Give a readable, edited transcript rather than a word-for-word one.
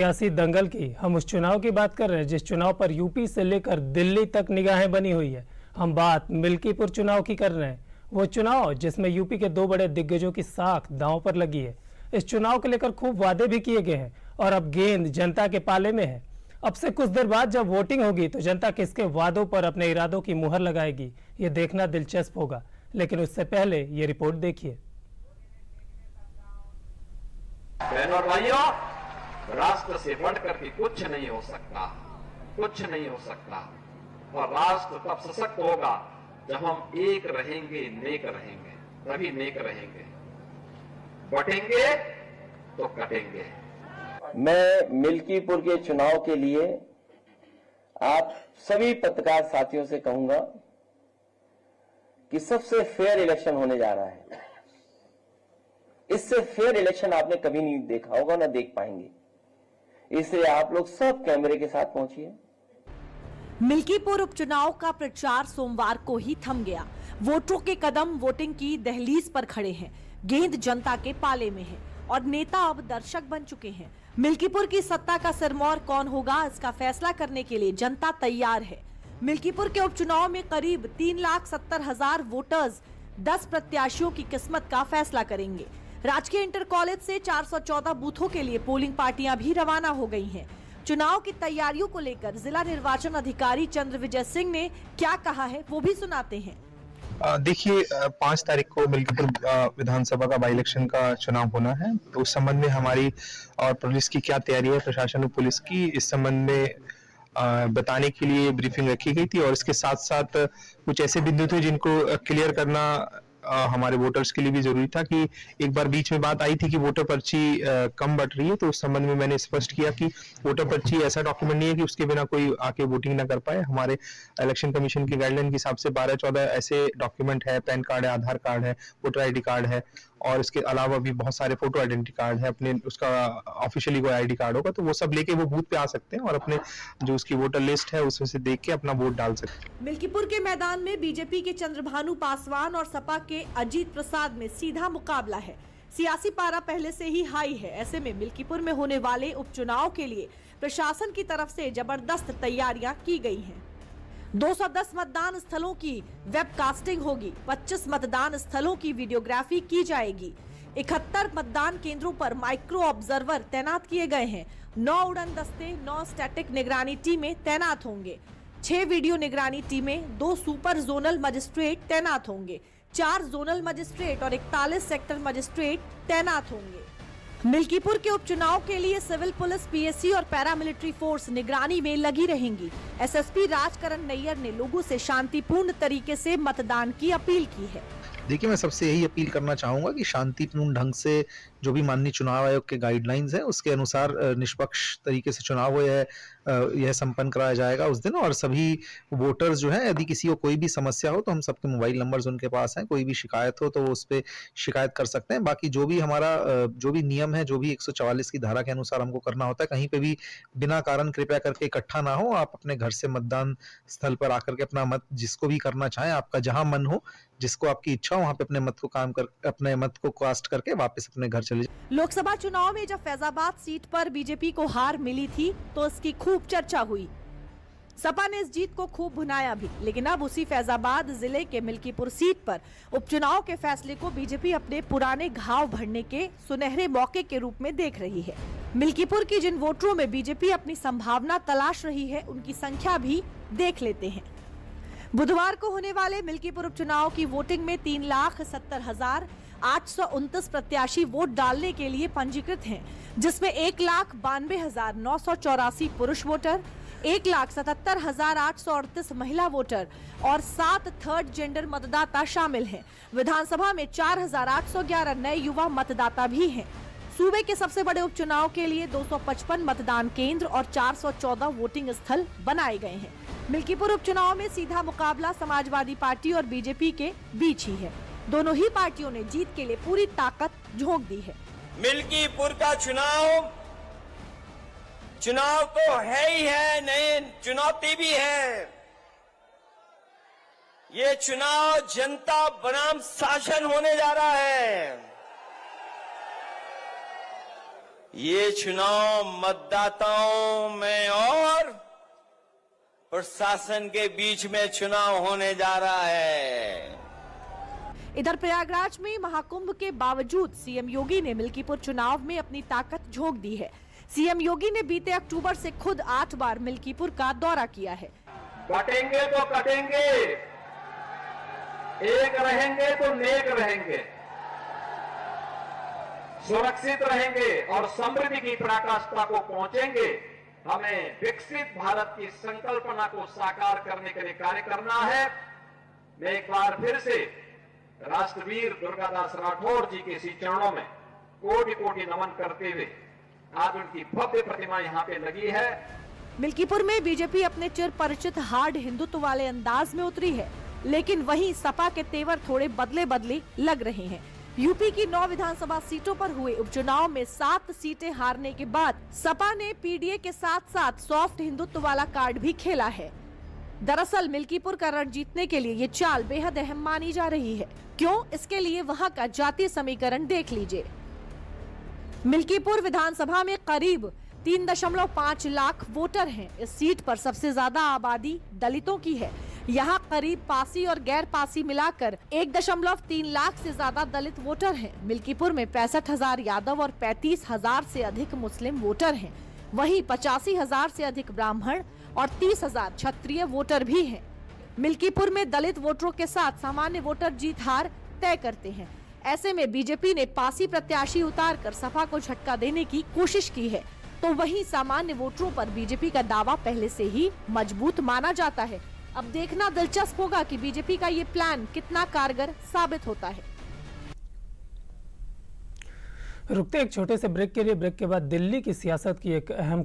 सियासी दंगल की हम उस चुनाव की बात कर रहे हैं जिस चुनाव पर यूपी से लेकर दिल्ली तक निगाहें बनी हुई है। हम बात मिल्कीपुर चुनाव की कर रहे हैं, वो चुनाव जिसमें यूपी के दो बड़े दिग्गजों की साख दांव पर लगी है। इस चुनाव को लेकर खूब वादे भी किए गए हैं और अब गेंद जनता के पाले में है। अब से कुछ देर बाद जब वोटिंग होगी तो जनता किसके वादों पर अपने इरादों की मुहर लगाएगी, ये देखना दिलचस्प होगा। लेकिन उससे पहले ये रिपोर्ट देखिए। राष्ट्र से बढ़कर के कुछ नहीं हो सकता, कुछ नहीं हो सकता। और राष्ट्र तब सशक्त होगा जब हम एक रहेंगे, नेक रहेंगे, तभी नेक रहेंगे। बटेंगे तो कटेंगे। मैं मिल्कीपुर के चुनाव के लिए आप सभी पत्रकार साथियों से कहूंगा कि सबसे फेयर इलेक्शन होने जा रहा है। इससे फेयर इलेक्शन आपने कभी नहीं देखा होगा, ना देख पाएंगे। इसलिए आप लोग सब कैमरे के साथ पहुंचिए। मिल्कीपुर उपचुनाव का प्रचार सोमवार को ही थम गया। वोटरों के कदम वोटिंग की दहलीज पर खड़े हैं। गेंद जनता के पाले में है और नेता अब दर्शक बन चुके हैं। मिल्कीपुर की सत्ता का सिरमौर कौन होगा, इसका फैसला करने के लिए जनता तैयार है। मिल्कीपुर के उपचुनाव में करीब 3,70,000 वोटर्स 10 प्रत्याशियों की किस्मत का फैसला करेंगे। राजकीय इंटर कॉलेज से 414 बूथों के लिए पोलिंग पार्टियां भी रवाना हो गई हैं। चुनाव की तैयारियों को लेकर जिला निर्वाचन अधिकारी चंद्र विजय सिंह ने क्या कहा है वो भी सुनाते हैं। देखिए, 5 तारीख को मिल्कीपुर विधानसभा का बाई इलेक्शन का चुनाव होना है। तो उस संबंध में हमारी और पुलिस की क्या तैयारी है, प्रशासन और पुलिस की, इस संबंध में बताने के लिए ब्रीफिंग रखी गई थी। और इसके साथ साथ कुछ ऐसे बिंदु थे जिनको क्लियर करना हमारे वोटर्स के लिए भी जरूरी था। कि एक बार बीच में बात आई थी कि वोटर पर्ची कम बट रही है, तो उस संबंध में मैंने स्पष्ट किया कि वोटर पर्ची ऐसा डॉक्यूमेंट नहीं है कि उसके बिना कोई आके वोटिंग ना कर पाए। हमारे इलेक्शन कमीशन की गाइडलाइन के हिसाब से 12-14 ऐसे डॉक्यूमेंट है, पैन कार्ड है, आधार कार्ड है, वोटर आईडी कार्ड है, और इसके अलावा भी बहुत सारे फोटो आइडेंटिटी कार्ड है। अपने उसका ऑफिशियली कोई आईडी कार्ड होगा तो वो सब लेके वो बूथ पे आ सकते हैं और अपने जो उसकी वोटर लिस्ट है उसमें से देख के अपना वोट डाल सकते हैं। मिल्कीपुर के मैदान में बीजेपी के चंद्रभानु पासवान और सपा के अजीत प्रसाद में सीधा मुकाबला है। सियासी पारा पहले से ही हाई है। ऐसे में मिल्कीपुर में होने वाले उपचुनाव के लिए प्रशासन की तरफ से जबरदस्त तैयारियां की गई हैं। 210 मतदान स्थलों की वेबकास्टिंग होगी। 25 मतदान स्थलों की वीडियोग्राफी की जाएगी। 71 मतदान केंद्रों पर माइक्रो ऑब्जर्वर तैनात किए गए हैं। 9 उड़न दस्ते, 9 स्टैटिक निगरानी टीमें तैनात होंगे। 6 वीडियो निगरानी टीमें, 2 सुपर जोनल मजिस्ट्रेट तैनात होंगे। 4 जोनल मजिस्ट्रेट और 41 सेक्टर मजिस्ट्रेट तैनात होंगे। मिल्कीपुर के उपचुनाव के लिए सिविल पुलिस, पीएससी और पैरामिलिट्री फोर्स निगरानी में लगी रहेंगी। एसएसपी राजकरण नैयर ने लोगों से शांतिपूर्ण तरीके से मतदान की अपील की है। देखिए, मैं सबसे यही अपील करना चाहूंगा कि शांतिपूर्ण ढंग से जो भी माननीय चुनाव आयोग के गाइडलाइंस है उसके अनुसार निष्पक्ष तरीके से चुनाव यह संपन्न कराया जाएगा उस दिन। और सभी वोटर्स जो है, यदि किसी को कोई भी समस्या हो तो हम सबके मोबाइल नंबर्स उनके पास हैं। कोई भी शिकायत हो तो वो उस पर शिकायत कर सकते हैं। बाकी जो भी हमारा जो भी नियम है, जो भी 144 की धारा के अनुसार हमको करना होता है, कहीं पे भी बिना कारण कृपया करके इकट्ठा ना हो। आप अपने घर से मतदान स्थल पर आकर के अपना मत जिसको भी करना चाहें, आपका जहां मन हो, जिसको आपकी इच्छा हो, वहां पे अपने मत को कास्ट करके वापस अपने घर चले जाए। लोकसभा चुनाव में जब फैजाबाद सीट पर बीजेपी को हार मिली थी तो इसकी खूब चर्चा हुई। सपा ने इस जीत को खूब भुनाया भी। लेकिन अब उसी फैजाबाद जिले के मिल्कीपुर सीट पर उपचुनाव के फैसले को बीजेपी अपने पुराने घाव भरने के सुनहरे मौके के रूप में देख रही है। मिल्कीपुर की जिन वोटरों में बीजेपी अपनी संभावना तलाश रही है, उनकी संख्या भी देख लेते हैं। बुधवार को होने वाले मिल्कीपुर उपचुनाव की वोटिंग में 3,70,829 प्रत्याशी वोट डालने के लिए पंजीकृत हैं, जिसमें 1,92,984 पुरुष वोटर, 1,77,838 महिला वोटर और 7 थर्ड जेंडर मतदाता शामिल हैं। विधानसभा में 4,811 नए युवा मतदाता भी हैं। सूबे के सबसे बड़े उपचुनाव के लिए 255 मतदान केंद्र और 414 वोटिंग स्थल बनाए गए हैं। मिल्कीपुर उपचुनाव में सीधा मुकाबला समाजवादी पार्टी और बीजेपी के बीच ही है। दोनों ही पार्टियों ने जीत के लिए पूरी ताकत झोंक दी है। मिल्कीपुर का चुनाव तो है ही है, नहीं चुनौती भी है। ये चुनाव जनता बनाम शासन होने जा रहा है। ये चुनाव मतदाताओं में और प्रशासन के बीच में चुनाव होने जा रहा है। इधर प्रयागराज में महाकुंभ के बावजूद सीएम योगी ने मिल्कीपुर चुनाव में अपनी ताकत झोंक दी है। सीएम योगी ने बीते अक्टूबर से खुद 8 बार मिल्कीपुर का दौरा किया है। कटेंगे तो कटेंगे, एक रहेंगे तो नेक रहेंगे, सुरक्षित रहेंगे और समृद्धि की पराकाष्ठा को पहुंचेंगे। हमें विकसित भारत की संकल्पना को साकार करने के लिए कार्य करना है। मैं एक बार फिर से राष्ट्रवीर दुर्गादास राठौड़ जी के इसी चरणों में कोटि कोटि नमन करते हुए आज उनकी भव्य प्रतिमा यहाँ पे लगी है। मिल्कीपुर में बीजेपी अपने चिर परिचित हार्ड हिंदुत्व वाले अंदाज में उतरी है, लेकिन वहीं सपा के तेवर थोड़े बदले लग रहे हैं। यूपी की 9 विधानसभा सीटों पर हुए उपचुनाव में 7 सीटें हारने के बाद सपा ने पीडीए के साथ साथ सॉफ्ट हिंदुत्व वाला कार्ड भी खेला है। दरअसल मिल्कीपुर का रण जीतने के लिए ये चाल बेहद अहम मानी जा रही है। क्यों? इसके लिए वहां का जातीय समीकरण देख लीजिए। मिल्कीपुर विधानसभा में करीब 3.5 लाख वोटर हैं। इस सीट पर सबसे ज्यादा आबादी दलितों की है। यहाँ करीब पासी और गैर पासी मिलाकर 1.3 लाख से ज्यादा दलित वोटर हैं। मिल्कीपुर में 65,000 यादव और 35,000 से अधिक मुस्लिम वोटर हैं। वहीं 85,000 से अधिक ब्राह्मण और 30,000 क्षत्रिय वोटर भी हैं। मिल्कीपुर में दलित वोटरों के साथ सामान्य वोटर जीत हार तय करते हैं। ऐसे में बीजेपी ने पासी प्रत्याशी उतारकर सपा को झटका देने की कोशिश की है, तो वहीं सामान्य वोटरों पर बीजेपी का दावा पहले से ही मजबूत माना जाता है। अब देखना दिलचस्प होगा कि बीजेपी का ये प्लान कितना कारगर साबित होता है। रुकते एक छोटे से ब्रेक के लिए। ब्रेक के बाद दिल्ली की सियासत की एक अहम